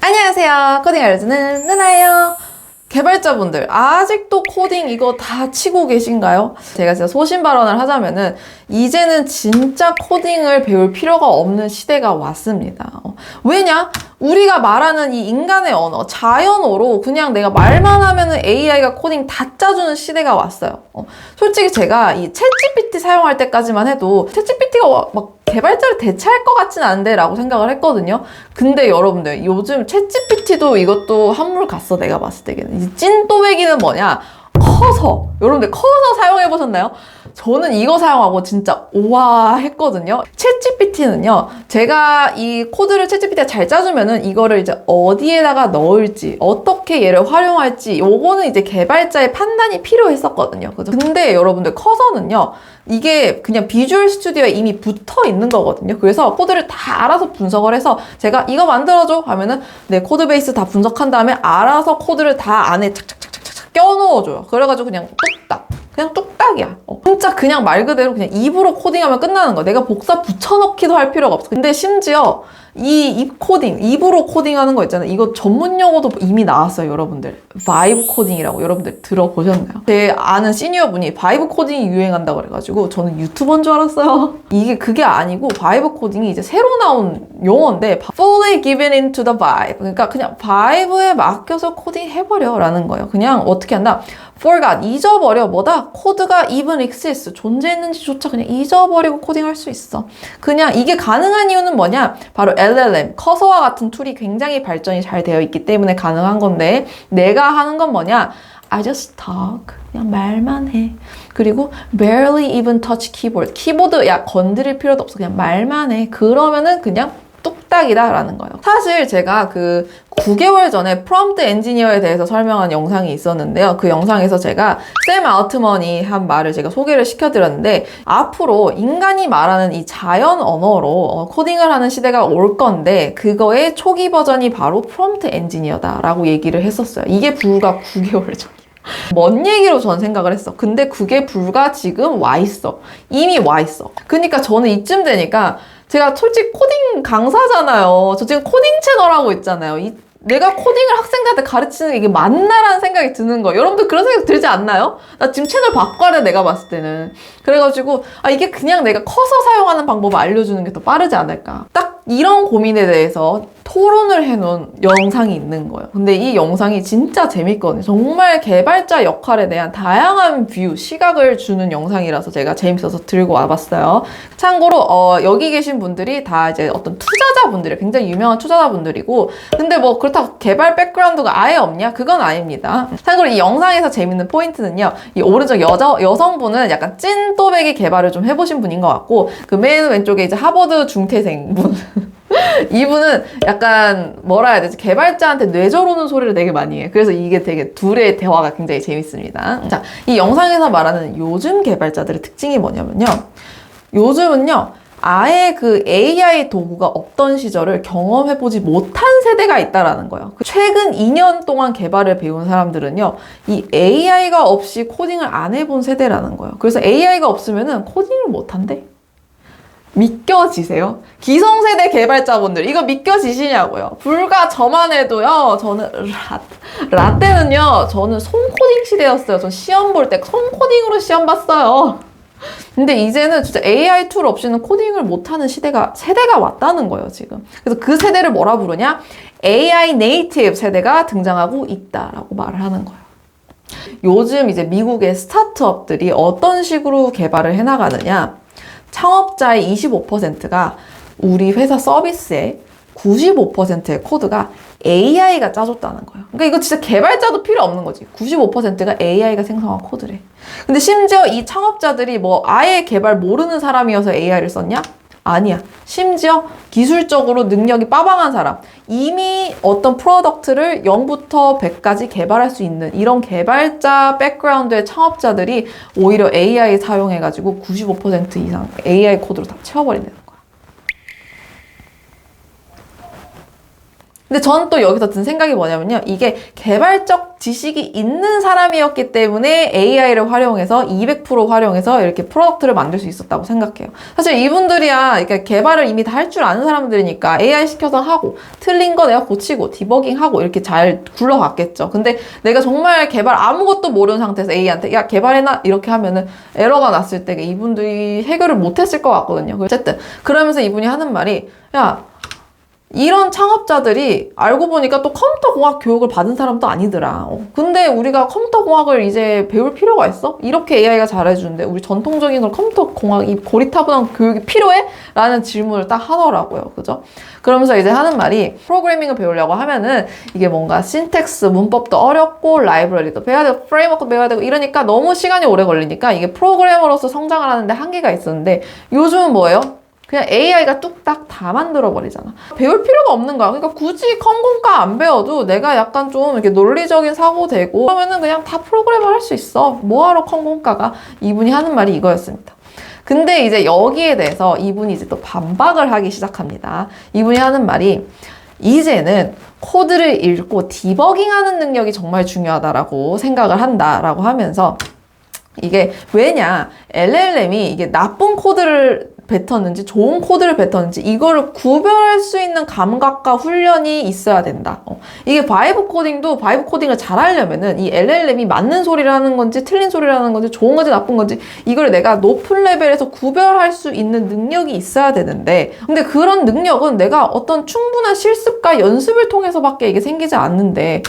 안녕하세요. 코딩 알려주는 누나예요. 개발자분들 아직도 코딩 이거 다 치고 계신가요? 제가 진짜 소신 발언을 하자면은 이제는 진짜 코딩을 배울 필요가 없는 시대가 왔습니다. 왜냐? 우리가 말하는 이 인간의 언어, 자연어로 그냥 내가 말만 하면은 AI가 코딩 다 짜주는 시대가 왔어요. 솔직히 제가 이 챗GPT 사용할 때까지만 해도 챗GPT가 막 개발자를 대체할 것 같진 않은데 라고 생각을 했거든요. 근데 여러분들 요즘 챗GPT도 이것도 한물 갔어. 내가 봤을 때는 이 찐또배기는 뭐냐, 커서. 여러분들 커서 사용해 보셨나요? 저는 이거 사용하고 진짜 우와 했거든요. 챗GPT는요, 제가 이 코드를 챗GPT가 잘 짜주면은 이거를 이제 어디에다가 넣을지, 어떻게 얘를 활용할지, 요거는 이제 개발자의 판단이 필요했었거든요. 그죠? 근데 여러분들 커서는요, 이게 그냥 비주얼 스튜디오에 이미 붙어 있는 거거든요. 그래서 코드를 다 알아서 분석을 해서 제가 이거 만들어줘 하면은 내 코드 베이스 다 분석한 다음에 알아서 코드를 다 안에 착착착착착 껴넣어줘요. 그래가지고 그냥 뚝딱. 그냥 뚝딱이야. 진짜 그냥 말 그대로 그냥 입으로 코딩하면 끝나는 거야. 내가 복사 붙여넣기도 할 필요가 없어. 근데 심지어 이 입 코딩, 입으로 코딩하는 거 있잖아요. 이거 전문 용어도 이미 나왔어요, 여러분들. 바이브 코딩이라고 여러분들 들어보셨나요? 제 아는 시니어 분이 바이브 코딩이 유행한다고 그래가지고 저는 유튜버인 줄 알았어요. 이게 그게 아니고 바이브 코딩이 이제 새로 나온 용어인데 fully given into the vibe. 그러니까 그냥 바이브에 맡겨서 코딩 해버려 라는 거예요. 그냥 어떻게 한다? forgot, 잊어버려. 뭐다? 코드가 even exists, 존재했는지조차 그냥 잊어버리고 코딩할 수 있어. 그냥 이게 가능한 이유는 뭐냐? 바로 LLM, 커서와 같은 툴이 굉장히 발전이 잘 되어 있기 때문에 가능한 건데, 내가 하는 건 뭐냐? I just talk. 그냥 말만 해. 그리고 barely even touch keyboard. 키보드 야 건드릴 필요도 없어. 그냥 말만 해. 그러면은 그냥 뚝딱이다 라는 거예요. 사실 제가 그 9개월 전에 프롬프트 엔지니어에 대해서 설명한 영상이 있었는데요. 그 영상에서 제가 샘 알트먼이 한 말을 제가 소개를 시켜드렸는데, 앞으로 인간이 말하는 이 자연 언어로 코딩을 하는 시대가 올 건데 그거의 초기 버전이 바로 프롬프트 엔지니어다 라고 얘기를 했었어요. 이게 불과 9개월 전. 먼 얘기로 전 생각을 했어. 근데 그게 불과 지금 와 있어. 이미 와 있어. 그러니까 저는 이쯤 되니까, 제가 솔직히 코딩 강사잖아요. 저 지금 코딩 채널 하고 있잖아요. 내가 코딩을 학생들한테 가르치는 게 이게 맞나라는 생각이 드는 거예요. 여러분들 그런 생각 들지 않나요? 나 지금 채널 바꿔야 돼, 내가 봤을 때는. 그래가지고 이게 그냥 내가 커서 사용하는 방법을 알려주는 게 더 빠르지 않을까. 딱 이런 고민에 대해서 토론을 해놓은 영상이 있는 거예요. 근데 이 영상이 진짜 재밌거든요. 정말 개발자 역할에 대한 다양한 뷰, 시각을 주는 영상이라서 제가 재밌어서 들고 와봤어요. 참고로 여기 계신 분들이 다 이제 어떤 투자자분들이에요. 굉장히 유명한 투자자분들이고, 근데 뭐 그렇다고 개발 백그라운드가 아예 없냐? 그건 아닙니다. 참고로 이 영상에서 재밌는 포인트는요, 이 오른쪽 여성분은 약간 찐또배기 개발을 좀 해보신 분인 것 같고, 그 맨 왼쪽에 이제 하버드 중퇴생 분 이분은 약간 뭐라 해야 되지? 개발자한테 뇌절 오는 소리를 되게 많이 해. 그래서 이게 되게 둘의 대화가 굉장히 재밌습니다. 자, 이 영상에서 말하는 요즘 개발자들의 특징이 뭐냐면요, 요즘은요, 아예 그 AI 도구가 없던 시절을 경험해보지 못한 세대가 있다라는 거예요. 최근 2년 동안 개발을 배운 사람들은요, 이 AI가 없이 코딩을 안 해본 세대라는 거예요. 그래서 AI가 없으면은 코딩을 못한대. 믿겨지세요? 기성세대 개발자분들 이거 믿겨지시냐고요? 불과 저만 해도요, 저는 라떼는요, 저는 손코딩 시대였어요. 전 시험 볼 때 손코딩으로 시험 봤어요. 근데 이제는 진짜 AI 툴 없이는 코딩을 못하는 세대가 왔다는 거예요, 지금. 그래서 그 세대를 뭐라 부르냐? AI 네이티브 세대가 등장하고 있다라고 말을 하는 거예요. 요즘 이제 미국의 스타트업들이 어떤 식으로 개발을 해나가느냐? 창업자의 25%가 우리 회사 서비스의 95%의 코드가 AI가 짜줬다는 거예요. 그러니까 이거 진짜 개발자도 필요 없는 거지. 95%가 AI가 생성한 코드래. 근데 심지어 이 창업자들이 뭐 아예 개발 모르는 사람이어서 AI를 썼냐? 아니야. 심지어 기술적으로 능력이 빠방한 사람, 이미 어떤 프로덕트를 0부터 100까지 개발할 수 있는 이런 개발자 백그라운드의 창업자들이 오히려 AI 사용해가지고 95% 이상 AI 코드로 다 채워버린다는 거야. 근데 전 또 여기서 든 생각이 뭐냐면요. 이게 개발적 지식이 있는 사람이었기 때문에 AI를 활용해서 200% 활용해서 이렇게 프로덕트를 만들 수 있었다고 생각해요. 사실 이분들이야 그러니까 개발을 이미 다 할 줄 아는 사람들이니까 AI 시켜서 하고 틀린 거 내가 고치고 디버깅하고 이렇게 잘 굴러갔겠죠. 근데 내가 정말 개발 아무것도 모르는 상태에서 AI한테 야 개발해놔 이렇게 하면은 에러가 났을 때 이분들이 해결을 못했을 것 같거든요. 어쨌든 그러면서 이분이 하는 말이 야 이런 창업자들이 알고 보니까 또 컴퓨터공학 교육을 받은 사람도 아니더라. 근데 우리가 컴퓨터공학을 이제 배울 필요가 있어? 이렇게 AI가 잘해주는데 우리 전통적인 걸 컴퓨터공학, 이 고리타분한 교육이 필요해? 라는 질문을 딱 하더라고요. 그죠? 그러면서 이제 하는 말이 프로그래밍을 배우려고 하면은 이게 뭔가 신텍스, 문법도 어렵고 라이브러리도 배워야 되고 프레임워크도 배워야 되고 이러니까 너무 시간이 오래 걸리니까 이게 프로그래머로서 성장을 하는데 한계가 있었는데 요즘은 뭐예요? 그냥 AI가 뚝딱 다 만들어버리잖아. 배울 필요가 없는 거야. 그러니까 굳이 컴공과 안 배워도 내가 약간 좀 이렇게 논리적인 사고 되고 그러면은 그냥 다 프로그래머 할 수 있어. 뭐하러 컴공과가? 이분이 하는 말이 이거였습니다. 근데 이제 여기에 대해서 이분이 이제 또 반박을 하기 시작합니다. 이분이 하는 말이 이제는 코드를 읽고 디버깅하는 능력이 정말 중요하다라고 생각을 한다라고 하면서 이게 왜냐 LLM이 이게 나쁜 코드를 뱉었는지 좋은 코드를 뱉었는지 이거를 구별할 수 있는 감각과 훈련이 있어야 된다. 이게 바이브 코딩도 바이브 코딩을 잘 하려면은 이 LLM이 맞는 소리를 하는 건지 틀린 소리를 하는 건지 좋은 건지 나쁜 건지 이걸 내가 높은 레벨에서 구별할 수 있는 능력이 있어야 되는데 근데 그런 능력은 내가 어떤 충분한 실습과 연습을 통해서밖에 이게 생기지 않는데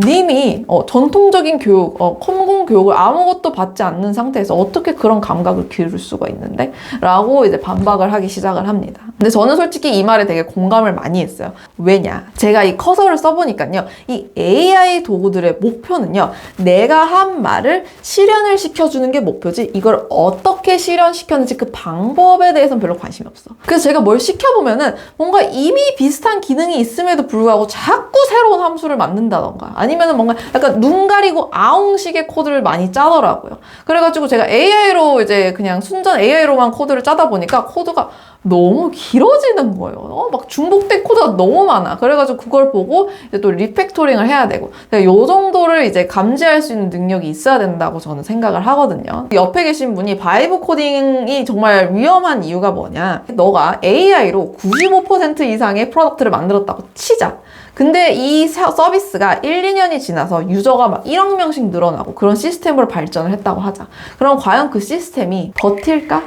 님이 전통적인 교육, 컴공 교육을 아무것도 받지 않는 상태에서 어떻게 그런 감각을 기를 수가 있는데? 라고 이제 반박을 하기 시작을 합니다. 근데 저는 솔직히 이 말에 되게 공감을 많이 했어요. 왜냐? 제가 이 커서를 써보니까요. 이 AI 도구들의 목표는요. 내가 한 말을 실현을 시켜주는 게 목표지 이걸 어떻게 실현시켰는지 그 방법에 대해서는 별로 관심이 없어. 그래서 제가 뭘 시켜보면은 뭔가 이미 비슷한 기능이 있음에도 불구하고 자꾸 새로운 함수를 만든다던가 아니면은 뭔가 약간 눈 가리고 아웅식의 코드를 많이 짜더라고요. 그래가지고 제가 AI로 이제 그냥 순전 AI로만 코드를 짜다 보니까 코드가 너무 길어지는 거예요. 막 중복된 코드가 너무 많아. 그래가지고 그걸 보고 이제 또 리팩토링을 해야 되고 요 정도를 이제 감지할 수 있는 능력이 있어야 된다고 저는 생각을 하거든요. 옆에 계신 분이 바이브 코딩이 정말 위험한 이유가 뭐냐. 너가 AI로 95% 이상의 프로덕트를 만들었다고 치자. 근데 이 서비스가 1, 2년이 지나서 유저가 막 1억 명씩 늘어나고 그런 시스템으로 발전을 했다고 하자. 그럼 과연 그 시스템이 버틸까?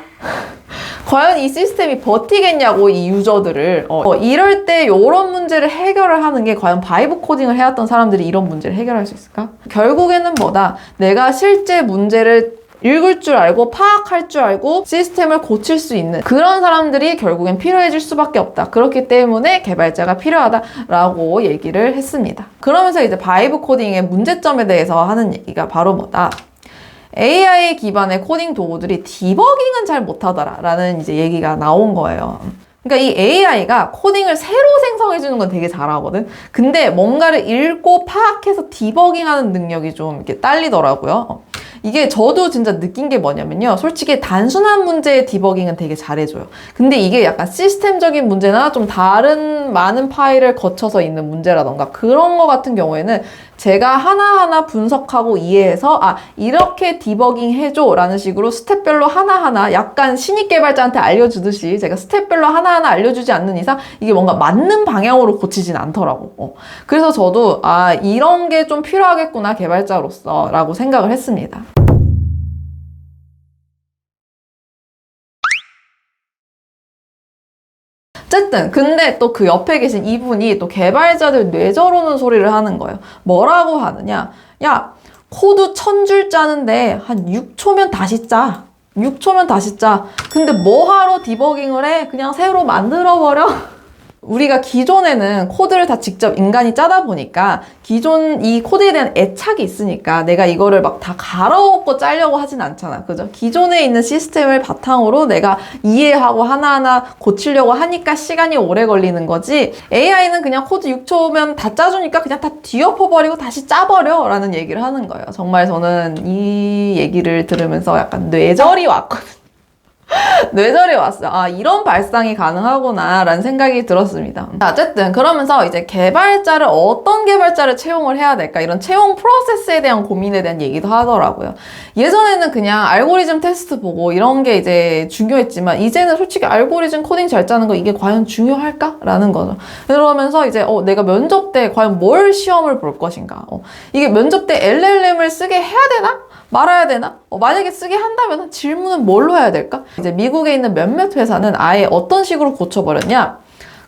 과연 이 시스템이 버티겠냐고 이 유저들을 이럴 때 이런 문제를 해결을 하는 게 과연 바이브 코딩을 해왔던 사람들이 이런 문제를 해결할 수 있을까? 결국에는 뭐다? 내가 실제 문제를 읽을 줄 알고 파악할 줄 알고 시스템을 고칠 수 있는 그런 사람들이 결국엔 필요해질 수밖에 없다. 그렇기 때문에 개발자가 필요하다라고 얘기를 했습니다. 그러면서 이제 바이브 코딩의 문제점에 대해서 하는 얘기가 바로 뭐다? AI 기반의 코딩 도구들이 디버깅은 잘 못하더라 라는 이제 얘기가 나온 거예요. 그러니까 이 AI가 코딩을 새로 생성해주는 건 되게 잘하거든. 근데 뭔가를 읽고 파악해서 디버깅하는 능력이 좀 이렇게 딸리더라고요. 이게 저도 진짜 느낀 게 뭐냐면요. 솔직히 단순한 문제의 디버깅은 되게 잘해줘요. 근데 이게 약간 시스템적인 문제나 좀 다른 많은 파일을 거쳐서 있는 문제라던가 그런 거 같은 경우에는 제가 하나하나 분석하고 이해해서 이렇게 디버깅 해줘 라는 식으로 스텝별로 하나하나 약간 신입 개발자한테 알려주듯이 제가 스텝별로 하나하나 알려주지 않는 이상 이게 뭔가 맞는 방향으로 고치진 않더라고. 그래서 저도 이런 게 좀 필요하겠구나 개발자로서 라고 생각을 했습니다. 어쨌든 근데 또 그 옆에 계신 이분이 또 개발자들 뇌저로는 소리를 하는 거예요. 뭐라고 하느냐? 야, 코드 1000줄 짜는데 한 6초면 다시 짜. 6초면 다시 짜. 근데 뭐하러 디버깅을 해? 그냥 새로 만들어버려? 우리가 기존에는 코드를 다 직접 인간이 짜다 보니까 기존 이 코드에 대한 애착이 있으니까 내가 이거를 막 다 갈아엎고 짜려고 하진 않잖아. 그죠? 기존에 있는 시스템을 바탕으로 내가 이해하고 하나하나 고치려고 하니까 시간이 오래 걸리는 거지. AI는 그냥 코드 6초면 다 짜주니까 그냥 다 뒤엎어버리고 다시 짜버려 라는 얘기를 하는 거예요. 정말 저는 이 얘기를 들으면서 약간 뇌절이 왔거든요. 뇌절이 왔어요. 아, 이런 발상이 가능하구나 라는 생각이 들었습니다. 자, 어쨌든 그러면서 이제 개발자를 어떤 개발자를 채용을 해야 될까 이런 채용 프로세스에 대한 고민에 대한 얘기도 하더라고요. 예전에는 그냥 알고리즘 테스트 보고 이런 게 이제 중요했지만 이제는 솔직히 알고리즘 코딩 잘 짜는 거 이게 과연 중요할까? 라는 거죠. 그러면서 이제 내가 면접 때 과연 뭘 시험을 볼 것인가? 이게 면접 때 LLM을 쓰게 해야 되나? 말아야 되나? 만약에 쓰게 한다면 질문은 뭘로 해야 될까? 이제 미국에 있는 몇몇 회사는 아예 어떤 식으로 고쳐버렸냐?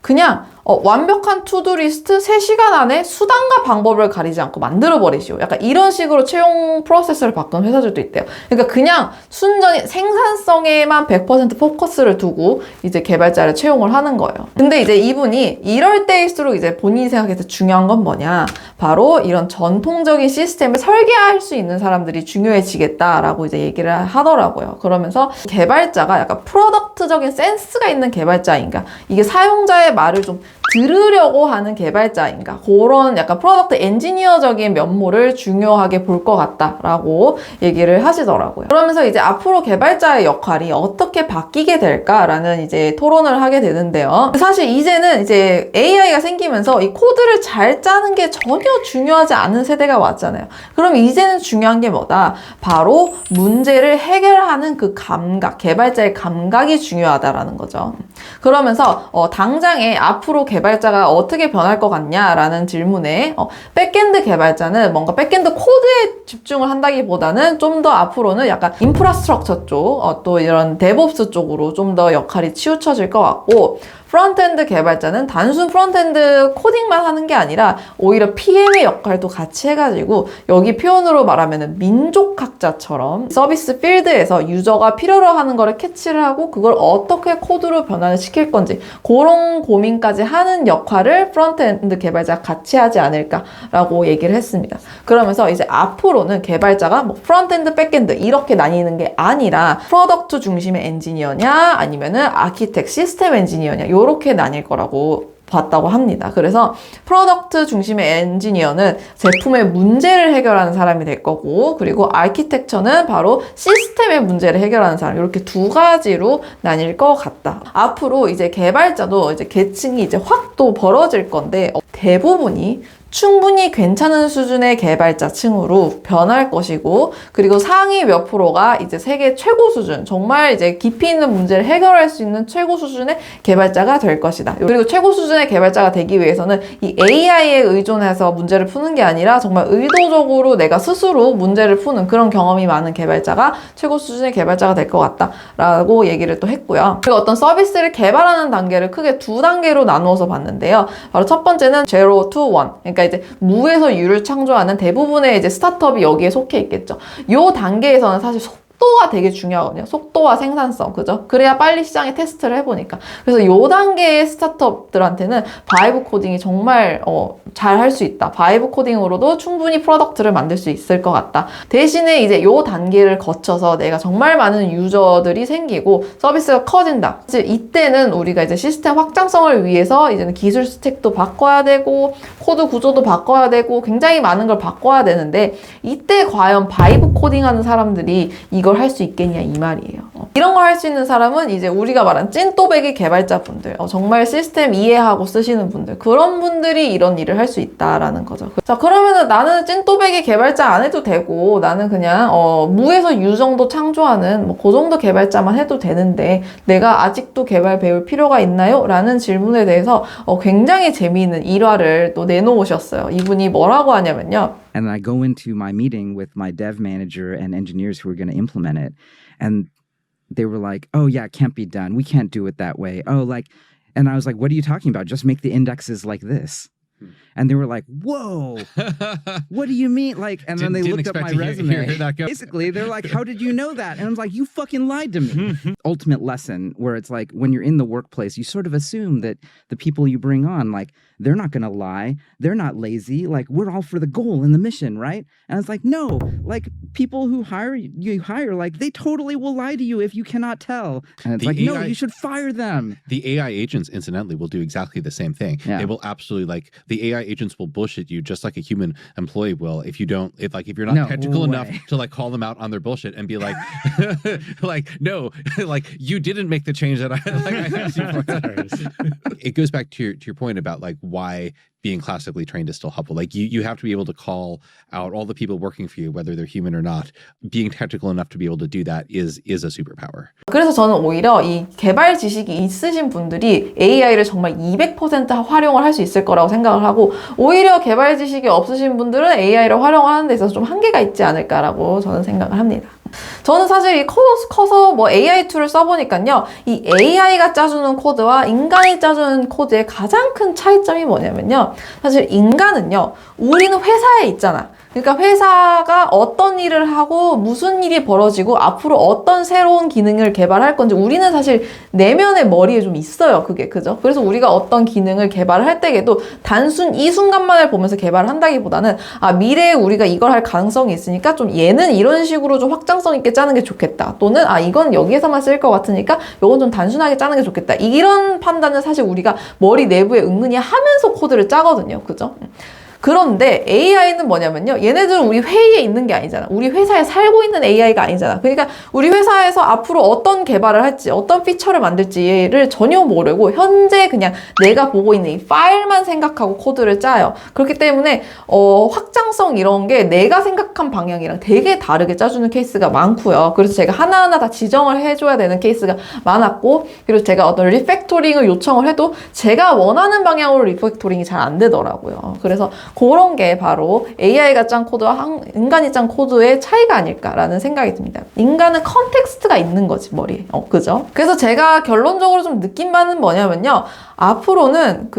그냥 완벽한 투두리스트 3시간 안에 수단과 방법을 가리지 않고 만들어버리시오. 약간 이런 식으로 채용 프로세스를 바꾼 회사들도 있대요. 그러니까 그냥 순전히 생산성에만 100% 포커스를 두고 이제 개발자를 채용을 하는 거예요. 근데 이제 이분이 이럴 때일수록 이제 본인이 생각해서 중요한 건 뭐냐? 바로 이런 전통적인 시스템을 설계할 수 있는 사람들이 중요해지겠다라고 이제 얘기를 하더라고요. 그러면서 개발자가 약간 프로덕트적인 센스가 있는 개발자인가? 이게 사용자의 말을 좀 들으려고 하는 개발자인가 그런 약간 프로덕트 엔지니어적인 면모를 중요하게 볼 것 같다라고 얘기를 하시더라고요. 그러면서 이제 앞으로 개발자의 역할이 어떻게 바뀌게 될까라는 이제 토론을 하게 되는데요. 사실 이제는 이제 AI가 생기면서 이 코드를 잘 짜는 게 전혀 중요하지 않은 세대가 왔잖아요. 그럼 이제는 중요한 게 뭐다? 바로 문제를 해결하는 그 감각, 개발자의 감각이 중요하다라는 거죠. 그러면서 당장에 앞으로 개발자가 어떻게 변할 것 같냐라는 질문에 백엔드 개발자는 뭔가 백엔드 코드에 집중을 한다기보다는 좀 더 앞으로는 약간 인프라스트럭처 쪽, 또 이런 데브옵스 쪽으로 좀 더 역할이 치우쳐질 것 같고 프론트엔드 개발자는 단순 프론트엔드 코딩만 하는 게 아니라 오히려 PM의 역할도 같이 해가지고 여기 표현으로 말하면 민족학자처럼 서비스 필드에서 유저가 필요로 하는 거를 캐치를 하고 그걸 어떻게 코드로 변환을 시킬 건지 그런 고민까지 하는 역할을 프론트엔드 개발자가 같이 하지 않을까라고 얘기를 했습니다. 그러면서 이제 앞으로는 개발자가 뭐 프론트엔드, 백엔드 이렇게 나뉘는 게 아니라 프로덕트 중심의 엔지니어냐 아니면은 아키텍, 시스템 엔지니어냐 이렇게 나뉠 거라고 봤다고 합니다. 그래서 프로덕트 중심의 엔지니어는 제품의 문제를 해결하는 사람이 될 거고 그리고 아키텍처는 바로 시스템의 문제를 해결하는 사람 이렇게 두 가지로 나뉠 것 같다. 앞으로 이제 개발자도 이제 계층이 이제 확 또 벌어질 건데 대부분이 충분히 괜찮은 수준의 개발자층으로 변할 것이고 그리고 상위 몇 프로가 이제 세계 최고 수준 정말 이제 깊이 있는 문제를 해결할 수 있는 최고 수준의 개발자가 될 것이다. 그리고 최고 수준의 개발자가 되기 위해서는 이 AI에 의존해서 문제를 푸는 게 아니라 정말 의도적으로 내가 스스로 문제를 푸는 그런 경험이 많은 개발자가 최고 수준의 개발자가 될 것 같다라고 얘기를 또 했고요. 그리고 어떤 서비스를 개발하는 단계를 크게 두 단계로 나누어서 봤는데요. 바로 첫 번째는 제로 투 원. 그러니까 이제 무에서 유를 창조하는 대부분의 이제 스타트업이 여기에 속해 있겠죠. 요 단계에서는 사실 속도가 되게 중요하거든요. 속도와 생산성, 그죠? 그래야 빨리 시장에 테스트를 해보니까. 그래서 요 단계의 스타트업들한테는 바이브 코딩이 정말 잘 할 수 있다. 바이브 코딩으로도 충분히 프로덕트를 만들 수 있을 것 같다. 대신에 이제 요 단계를 거쳐서 내가 정말 많은 유저들이 생기고 서비스가 커진다. 이제 이때는 우리가 이제 시스템 확장성을 위해서 이제는 기술 스택도 바꿔야 되고 코드 구조도 바꿔야 되고 굉장히 많은 걸 바꿔야 되는데 이때 과연 바이브 코딩하는 사람들이 이걸 할 수 있겠냐 이 말이에요. 이런 걸 할 수 있는 사람은 이제 우리가 말한 찐또배기 개발자분들, 정말 시스템 이해하고 쓰시는 분들, 그런 분들이 이런 일을 할 수 있다라는 거죠. 자, 그러면은 나는 찐또배기 개발자 안 해도 되고 나는 그냥 무에서 유 정도 창조하는 뭐 그 정도 개발자만 해도 되는데 내가 아직도 개발 배울 필요가 있나요? 라는 질문에 대해서 굉장히 재미있는 일화를 또 내놓으셨어요. 이분이 뭐라고 하냐면요. And I go into my meeting with my dev manager and engineers who are going to implement it. And they were like, oh, yeah, it can't be done. We can't do it that way. Oh, like, and I was like, what are you talking about? Just make the indexes like this. And they were like, whoa, what do you mean? Like, and then they looked up my resume. Basically, they're like, how did you know that? And I was like, you fucking lied to me. Ultimate lesson where it's like, when you're in the workplace, you sort of assume that the people you bring on, like, they're not going to lie. They're not lazy. Like, we're all for the goal and the mission, right? And it's like, no, like, people who you hire, like, they totally will lie to you if you cannot tell. And it's like, no, you should fire them. The AI agents, incidentally, will do exactly the same thing. Yeah. They will absolutely, like, the AI agents will bullshit you just like a human employee will if you're not No technical enough way. to like call them out on their bullshit and be like, like, no, like you didn't make the change that I asked you for. It goes back to your point about like why being classically trained is still helpful. Like you have to be able to call out all the people working for you, whether they're human or not. Being technical enough to be able to do that is a superpower. 그래서 저는 오히려 이 개발 지식이 있으신 분들이 AI를 정말 200% 활용을 할 수 있을 거라고 생각을 하고, 오히려 개발 지식이 없으신 분들은 AI를 활용하는 데 있어서 좀 한계가 있지 않을까라고 저는 생각을 합니다. 저는 사실 이 커서 뭐 AI 툴을 써보니까요, 이 AI가 짜주는 코드와 인간이 짜주는 코드의 가장 큰 차이점이 뭐냐면요, 사실 인간은요, 우리는 회사에 있잖아. 그러니까 회사가 어떤 일을 하고 무슨 일이 벌어지고 앞으로 어떤 새로운 기능을 개발할 건지 우리는 사실 내면의 머리에 좀 있어요. 그게, 그죠? 그래서 우리가 어떤 기능을 개발할 때에도 단순 이 순간만을 보면서 개발을 한다기보다는 미래에 우리가 이걸 할 가능성이 있으니까 좀 얘는 이런 식으로 좀 확장성 있게 짜는 게 좋겠다. 또는 이건 여기에서만 쓸 것 같으니까 이건 좀 단순하게 짜는 게 좋겠다. 이런 판단을 사실 우리가 머리 내부에 은근히 하면서 코드를 짜거든요. 그죠? 그런데 AI는 뭐냐면요, 얘네들은 우리 회의에 있는 게 아니잖아. 우리 회사에 살고 있는 AI가 아니잖아. 그러니까 우리 회사에서 앞으로 어떤 개발을 할지, 어떤 피처를 만들지를 전혀 모르고 현재 그냥 내가 보고 있는 이 파일만 생각하고 코드를 짜요. 그렇기 때문에 확장성 이런 게 내가 생각한 방향이랑 되게 다르게 짜주는 케이스가 많고요. 그래서 제가 하나하나 다 지정을 해줘야 되는 케이스가 많았고, 그리고 제가 어떤 리팩토링을 요청을 해도 제가 원하는 방향으로 리팩토링이 잘 안 되더라고요. 그래서 그런 게 바로 AI가 짠 코드와 인간이 짠 코드의 차이가 아닐까라는 생각이 듭니다. 인간은 컨텍스트가 있는 거지, 머리에. 그죠? 그래서 제가 결론적으로 좀 느낀 바는 뭐냐면요, 앞으로는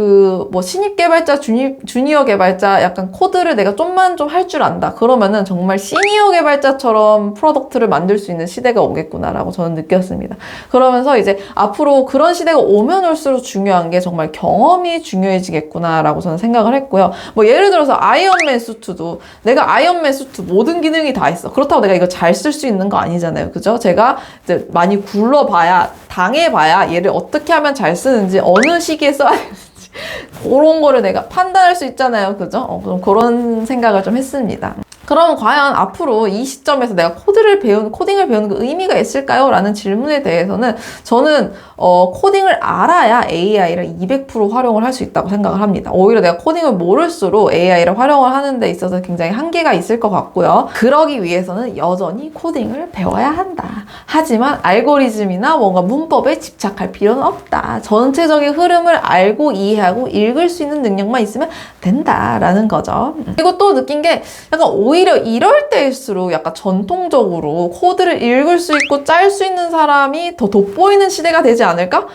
뭐 신입 개발자, 주니어 개발자 약간 코드를 내가 좀만 좀 할 줄 안다. 그러면은 정말 시니어 개발자처럼 프로덕트를 만들 수 있는 시대가 오겠구나라고 저는 느꼈습니다. 그러면서 이제 앞으로 그런 시대가 오면 올수록 중요한 게 정말 경험이 중요해지겠구나라고 저는 생각을 했고요. 뭐 예를 들어서 아이언맨 수트도 내가 아이언맨 수트 모든 기능이 다 있어. 그렇다고 내가 이거 잘 쓸 수 있는 거 아니잖아요. 그죠? 제가 이제 많이 굴러봐야, 당해봐야 얘를 어떻게 하면 잘 쓰는지, 어느 시기에 써야 되는지 그런 거를 내가 판단할 수 있잖아요. 그죠? 그런 생각을 좀 했습니다. 그럼 과연 앞으로 이 시점에서 내가 코딩을 배우는 그 의미가 있을까요? 라는 질문에 대해서는 저는 코딩을 알아야 AI를 200% 활용을 할 수 있다고 생각을 합니다. 오히려 내가 코딩을 모를수록 AI를 활용을 하는 데 있어서 굉장히 한계가 있을 것 같고요. 그러기 위해서는 여전히 코딩을 배워야 한다. 하지만 알고리즘이나 뭔가 문법에 집착할 필요는 없다. 전체적인 흐름을 알고 이해하고 읽을 수 있는 능력만 있으면 된다라는 거죠. 그리고 또 느낀 게 약간 오히려 이럴 때일수록 약간 전통적으로 코드를 읽을 수 있고 짤 수 있는 사람이 더 돋보이는 시대가 되지 않을까?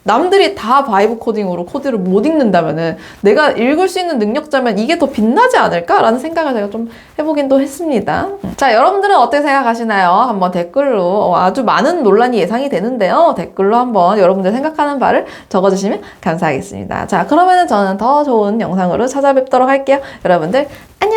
남들이 다 바이브 코딩으로 코드를 못 읽는다면은 내가 읽을 수 있는 능력자면 이게 더 빛나지 않을까라는 생각을 제가 좀 해보긴 또 했습니다. 자, 여러분들은 어떻게 생각하시나요? 한번 댓글로, 아주 많은 논란이 예상이 되는데요. 댓글로 한번 여러분들 생각하는 바를 적어주시면 감사하겠습니다. 자, 그러면은 저는 더 좋은 영상으로 찾아뵙도록 할게요. 여러분들 안녕!